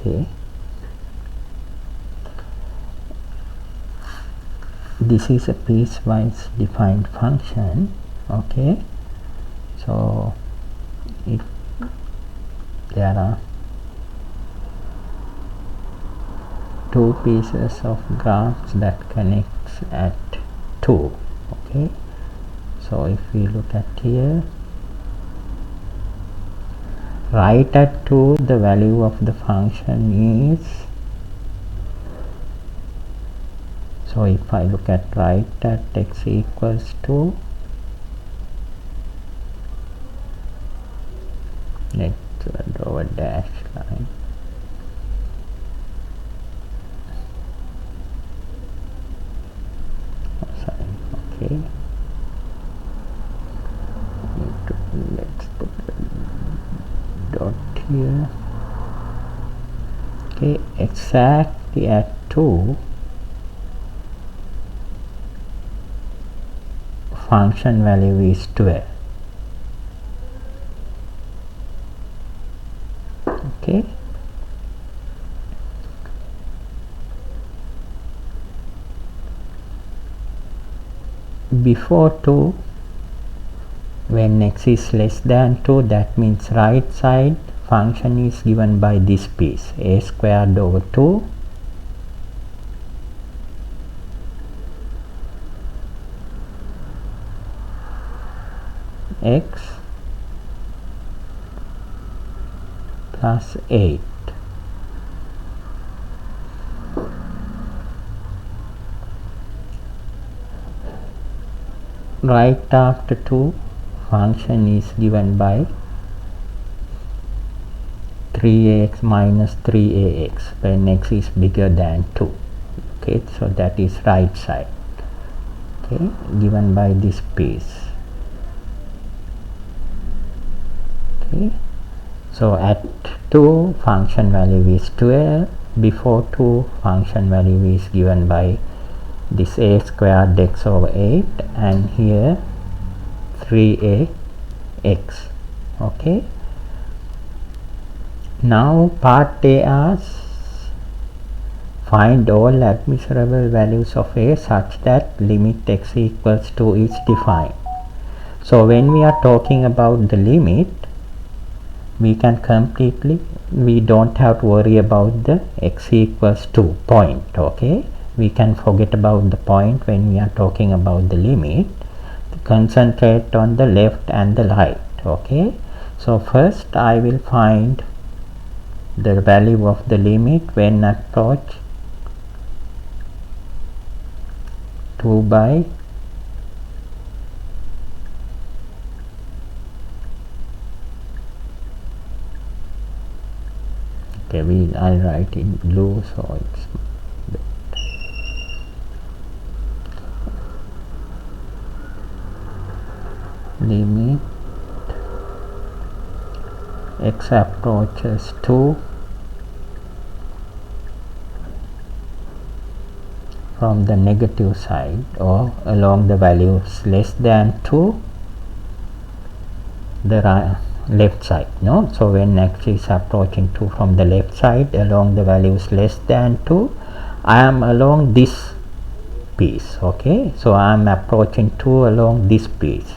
Okay, this is a piecewise defined function. Okay, so if there are two pieces of graphs that connects at 2, okay, so if we look at here, right at 2 the value of the function is, so if I look at right at x equals to, let's draw a dash line. Okay, let's put a dot here. Okay, exactly at 2 function value is 12. Okay, before 2, when x is less than 2, that means right side function is given by this piece, a squared over 2 x plus 8. Right after 2 function is given by 3ax minus 3ax when x is bigger than 2. Okay, so that is right side, okay, given by this piece. Okay, so at 2 function value is 12, before 2 function value is given by this a squared x over 8, and here 3ax. Okay, now part A asks find all admissible values of a such that limit x equals to is defined. So when we are talking about the limit, we don't have to worry about the x equals to point. Okay, we can forget about the point when we are talking about the limit. Concentrate on the left and the right. Okay, so first I will find the value of the limit when approach 2 by I'll write in blue so it's limit x approaches 2 from the negative side or along the values less than 2 the left side. No, so when x is approaching 2 from the left side along the values less than 2, I am along this piece. Okay, so I am approaching 2 along this piece,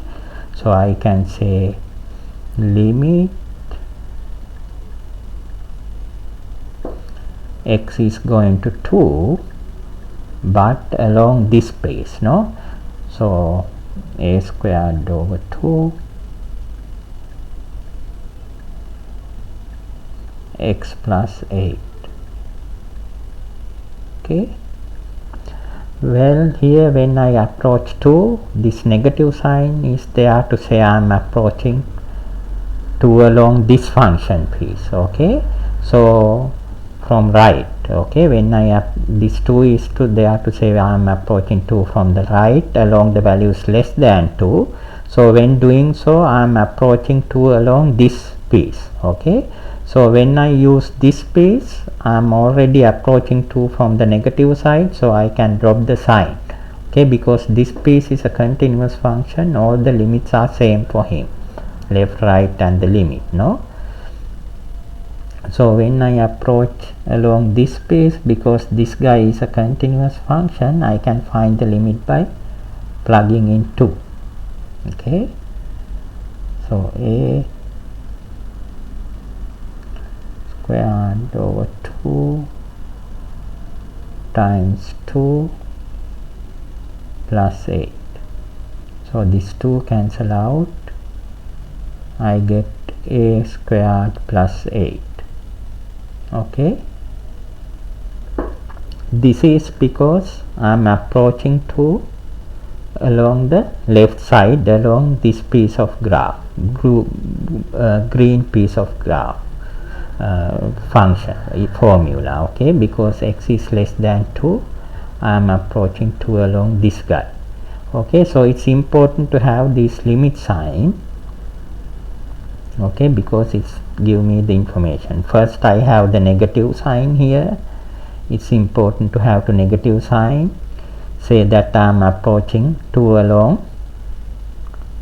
so I can say limit x is going to 2 but along this piece. No, so a squared over 2 x plus 8. Okay, well, here when I approach 2, this negative sign is there to say I am approaching 2 along this function piece. Okay, so from right, okay, when this 2 is there to say I am approaching 2 from the right along the values less than 2, so when doing so I am approaching 2 along this piece. Okay, so when I use this piece I am already approaching 2 from the negative side, so I can drop the sign. Okay, because this piece is a continuous function, all the limits are same for him, left, right and the limit. No, So when I approach along this space, because this guy is a continuous function, I can find the limit by plugging in 2. Okay, so a squared over 2 times 2 plus 8. So this 2 cancel out, I get a squared plus 8. Okay, this is because I am approaching to along the left side along this piece of graph, green piece of graph function formula. Okay, because x is less than 2, I am approaching to along this guy. Okay, so it's important to have this limit sign. Okay, because it's give me the information. First I have the negative sign here. It's important to have the negative sign, say that I am approaching to along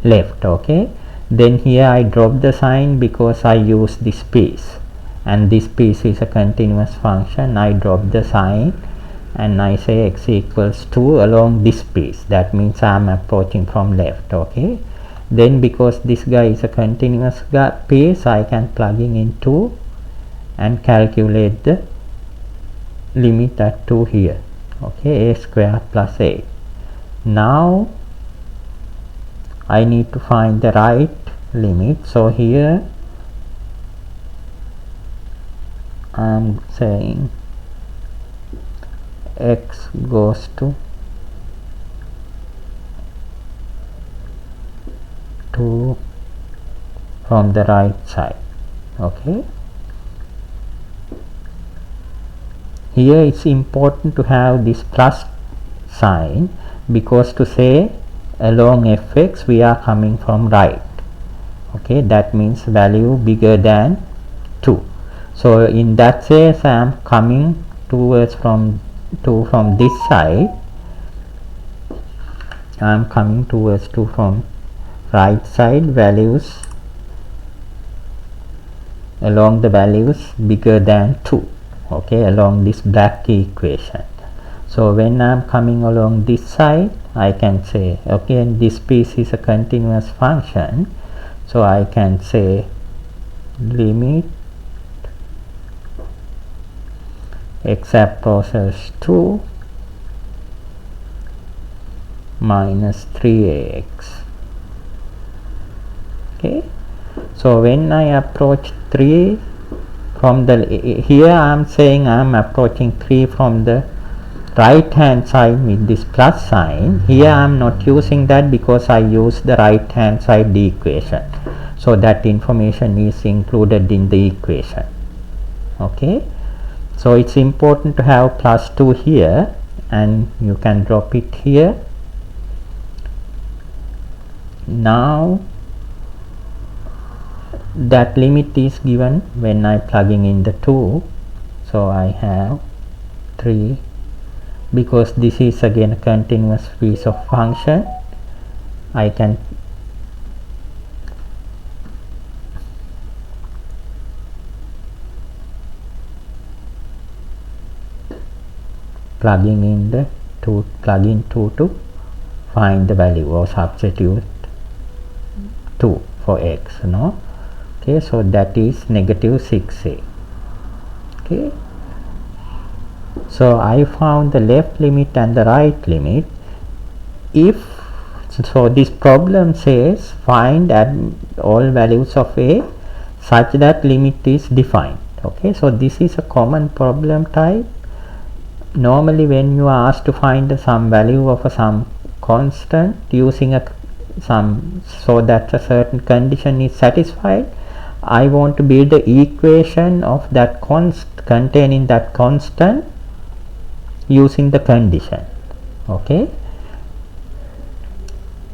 left. Okay, then here I drop the sign because I use this piece, and this piece is a continuous function. I drop the sign and I say x equals 2 along this piece. That means I am approaching from left. Okay, then because this guy is a continuous piece, I can plug in 2 and calculate the limit at 2 here. Okay, a squared plus 8. Now I need to find the right limit. So here I am saying x goes to 2 from the right side. Okay, here it's important to have this plus sign, because to say along fx we are coming from right. Okay, that means value bigger than 2. So in that case I am coming towards from this side. I am coming towards 2 from right side, values along the values bigger than 2. Okay, along this black equation. So when I am coming along this side, I can say, okay, and this piece is a continuous function, so I can say limit x approaches 2 minus 3ax. Okay, so when I approach 3 from the here I am saying I am approaching 3 from the right hand side with this plus sign. Here I am not using that because I use the right hand side equation, so that information is included in the equation. Okay, so it's important to have plus 2 here, and you can drop it here. Now that limit is given when I plugging in the 2, so I have 3. Because this is again a continuous piece of function, I can plug in the 2 to find the value, or substitute 2 for x. No, okay, so that is negative 6a. Okay, so I found the left limit and the right limit. If so, this problem says find at all values of a such that limit is defined. Okay, so this is a common problem type. Normally when you are asked to find some value of some constant using a some, so that a certain condition is satisfied, I want to build the equation of that containing that constant using the condition. Okay,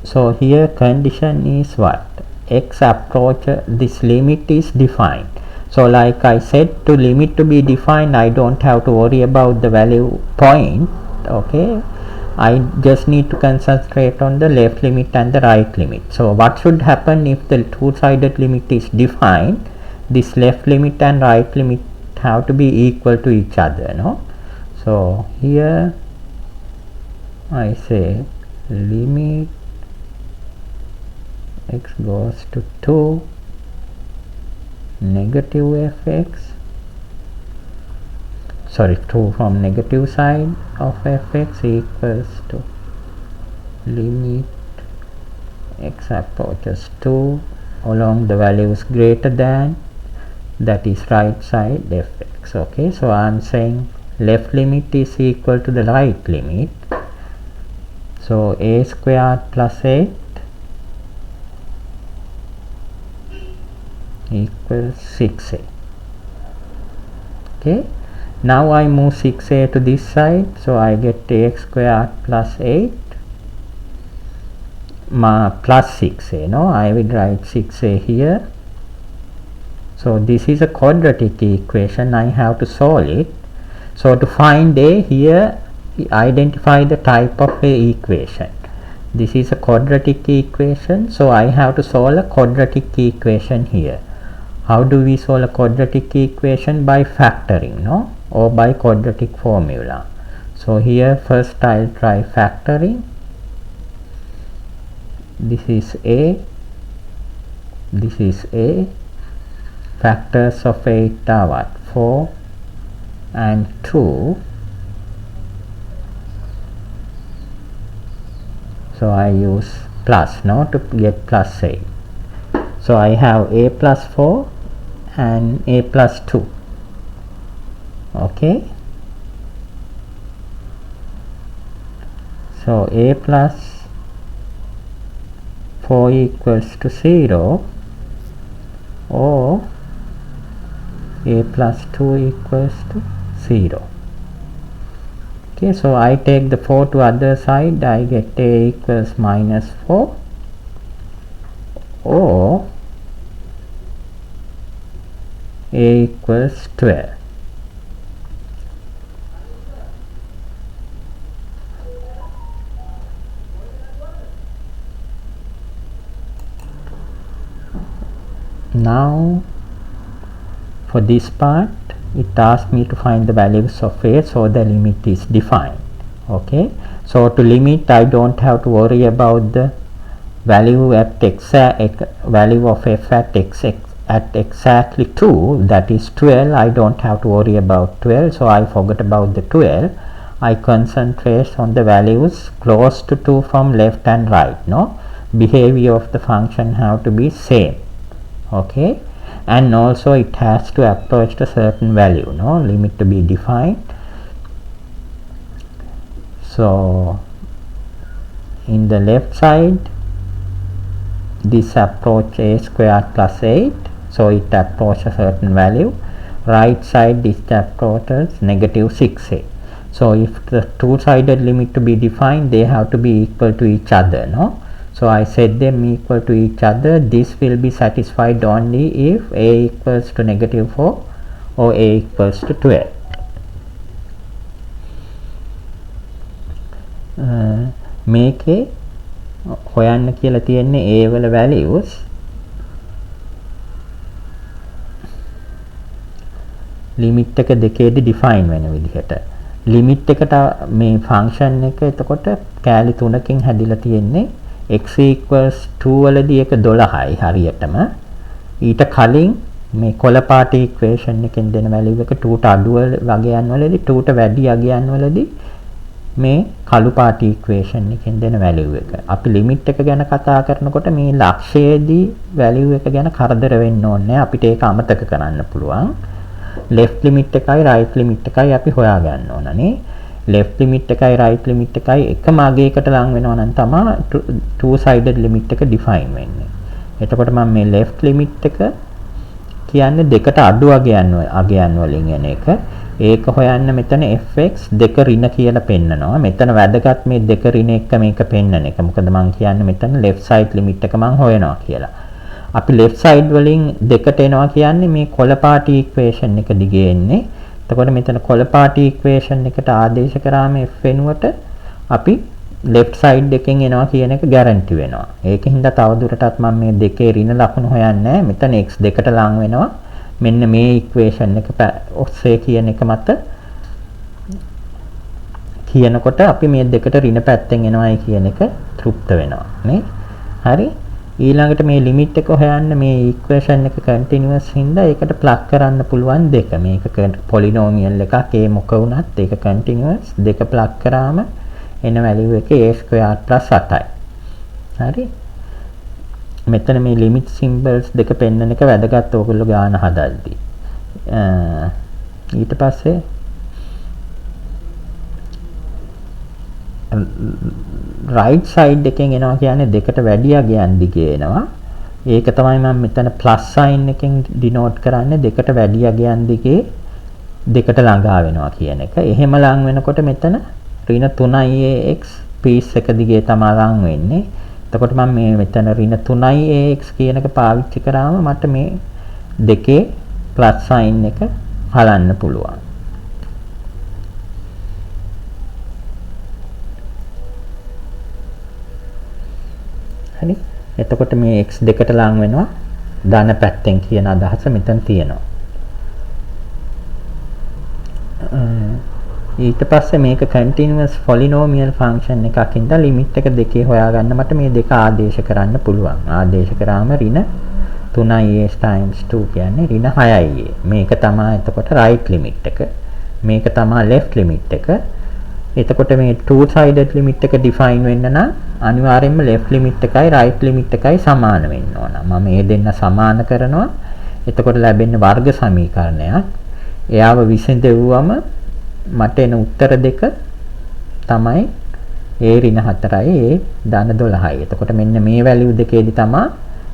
so here condition is what? X approach, this limit is defined. So like I said, to limit to be defined, I don't have to worry about the value point. Okay, I just need to concentrate on the left limit and the right limit. So what should happen if the two-sided limit is defined? this left limit and right limit have to be equal to each other, no? So here I say limit x goes to 2 negative fx, sorry, 2 from negative side of fx equals to limit x approaches 2 along the values greater than, that is right side fx. Okay, so I am saying left limit is equal to the right limit, so a squared plus 8 equals 6a. Okay, now I move 6a to this side, so I get ax squared plus 8 plus 6a. No, I will write 6a here. So this is a quadratic equation, I have to solve it. So to find a, here identify the type of a equation. This is a quadratic equation, so I have to solve a quadratic equation here. How do we solve a quadratic equation? By factoring, no, or by quadratic formula. So here first I'll try factoring. This is a, this is a. Factors of 8 are what? 4 and 2. So I use plus, no, to get plus 8. So I have a plus 4 and a plus 2. Okay, so a plus 4 equals to 0, or a plus 2 equals to 0. Okay, so I take the 4 to other side, I get a equals minus 4, or a equals 12. Now for this part it asks me to find the values of a, so the limit is defined. Okay, so to limit I don't have to worry about the value at value of f at at exactly 2, that is 12. I don't have to worry about 12, so I forget about the 12. I concentrate on the values close to 2 from left and right. No, behavior of the function have to be same. Okay, and also it has to approach a certain value, no, limit to be defined. So in the left side this approach a squared plus 8, so it approaches a certain value. Right side this approaches negative 6a. So if the two-sided limit to be defined, they have to be equal to each other, no. So I set them equal to each other. This will be satisfied only if a equals to negative 4 or a equals to 12. මේකේ හොයන්න කියලා තියෙන්නේ a වල values limit එක දෙකේදී define වෙන විදිහට. limit එකට මේ function එක එතකොට කෑලි තුනකින් හැදිලා තියෙන්නේ. x equals 2 වලදී එක 12යි හරියටම. ඊට කලින් මේ කොළ පාට equation එකෙන් දෙන value එක 2 ට අඩු වගයන් වලදී 2 ට වැඩි අගයන් වලදී මේ කළු පාට equation එකෙන් දෙන value එක. අපි limit එක ගැන කතා කරනකොට මේ ලක්ෂයේදී value එක ගැන කරදර වෙන්න ඕනේ. අපිට ඒක අමතක කරන්න පුළුවන්. left limit එකයි right limit එකයි අපි හොයා ගන්න ඕනනේ. left limit එකයි right limit එකයි එකම අගයකට ලං වෙනවා නම් තමයි two sided limit එක define වෙන්නේ. එතකොට මම මේ left limit එක කියන්නේ දෙකට අඩු අගයන් වලින් එන එක. ඒක හොයන්න මෙතන fx දෙක ඍණ කියලා පෙන්නනවා. මෙතන වැදගත් මේ දෙක ඍණ එක මේක පෙන්නන එක. මොකද මම කියන්නේ මෙතන left side limit එක මම හොයනවා කියලා. අපි left side වලින් දෙකට එනවා කියන්නේ මේ කොළ පාට equation එක දිගේ එන්නේ. එතකොට මෙතන කොළ පාට equation එකට ආදේශ කරාම f වෙනුවට අපි left side එකෙන් එනවා කියන එක guarantee වෙනවා. ඒකින්ද තවදුරටත් මම මේ දෙකේ ඍණ ලකුණු හොයන්නේ නැහැ. මෙතන x දෙකට ලං වෙනවා. මෙන්න මේ ඉක්වේෂන් එක ඔස්සේ කියන එක මත කියනකොට අපි මේ දෙකට ඍණ පැත්තෙන් එනවායි කියන එක තෘප්ත වෙනවා නේ. හරි. ඊළඟට මේ ලිමිට් එක හොයන්න මේ ඉක්වේෂන් එක කන්ටිනියස් හින්දා ඒකට ප්ලග් කරන්න පුළුවන් දෙක. මේක පොලිනෝමියල් එකක් ඒ මොක වුණත් ඒක කන්ටිනියස් දෙක ප්ලග් කරාම එන වැලියු එක a² + 8යි. හරි. මෙතන මේ ලිමිට් සිම්බල්ස් දෙක පෙන්වන එක වැදගත් ඕගොල්ලෝ ගාන හදද්දී. ඊට පස්සේ right side එකෙන් එනවා කියන්නේ දෙකට වැඩි අගයන් දිගේ එනවා. ඒක තමයි මම මෙතන plus sign එකෙන් denote කරන්නේ දෙකට වැඩි අගයන් දිගේ දෙකට ළඟා වෙනවා කියන එක. එහෙම ලං වෙනකොට මෙතන ඍණ 3ax piece එක දිගේ තමයි ලං වෙන්නේ. එතකොට මම මේ මෙතන ඍණ 3ax කියන එක පාවිච්චි කරාම මට මේ දෙකේ plus sign එක හලන්න පුළුවන්. හරි. එතකොට මේ x දෙකට ලං වෙනවා ධන පැත්තෙන් කියන අදහස මෙතන තියෙනවා. ඊට පස්සේ මේක continuous polynomial function එකක් ඉඳලා limit එක දෙකේ හොයාගන්න මට මේ දෙක ආදේශ කරන්න පුළුවන්. ආදේශ කරාම ඍණ 3a times 2 කියන්නේ ඍණ 6a. මේක තමයි එතකොට right limit එක. මේක තමයි left limit එක. එතකොට මේ two sided limit එක define වෙන්න නම් අනිවාර්යයෙන්ම left limit එකයි right limit එකයි සමාන වෙන්න ඕන. මම මේ දෙන්න සමාන කරනවා. එතකොට ලැබෙන්නේ වර්ග සමීකරණයක්. එයාව විසඳෙව්වම මට එන උත්තර දෙක තමයි a ඍණ 4යි a ධන 12යි. එතකොට මෙන්න මේ වැලියු දෙකේදී තමයි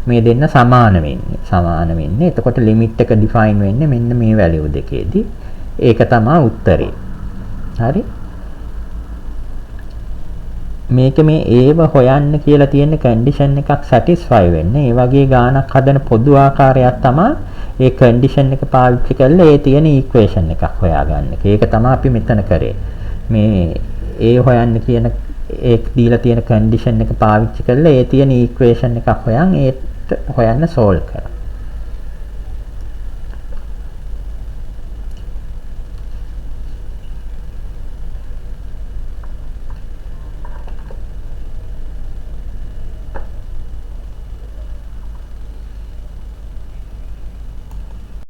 මේ දෙන්න සමාන වෙන්නේ. සමාන වෙන්නේ. එතකොට limit එක define වෙන්නේ මෙන්න මේ වැලියු දෙකේදී. ඒක තමයි උත්තරේ. හරි. මේක මේ ඒව හොයන්න කියලා තියෙන කන්ඩිෂන් එකක් සැටිස්ෆයි වෙන්නේ. ඒ වගේ ගානක් හදන පොදු ආකාරයක් තමයි ඒ කන්ඩිෂන් එක පාවිච්චි කරලා ඒ තියෙන ඉක්වේෂන් එකක් හොයාගන්න. ඒක තමයි අපි මෙතන කරේ. මේ ඒ හොයන්න කියන ඒ දීලා තියෙන කන්ඩිෂන් එක පාවිච්චි කරලා ඒ තියෙන ඉක්වේෂන් එකක් හොයන් ඒත් හොයන්න සෝල්ව් කරා.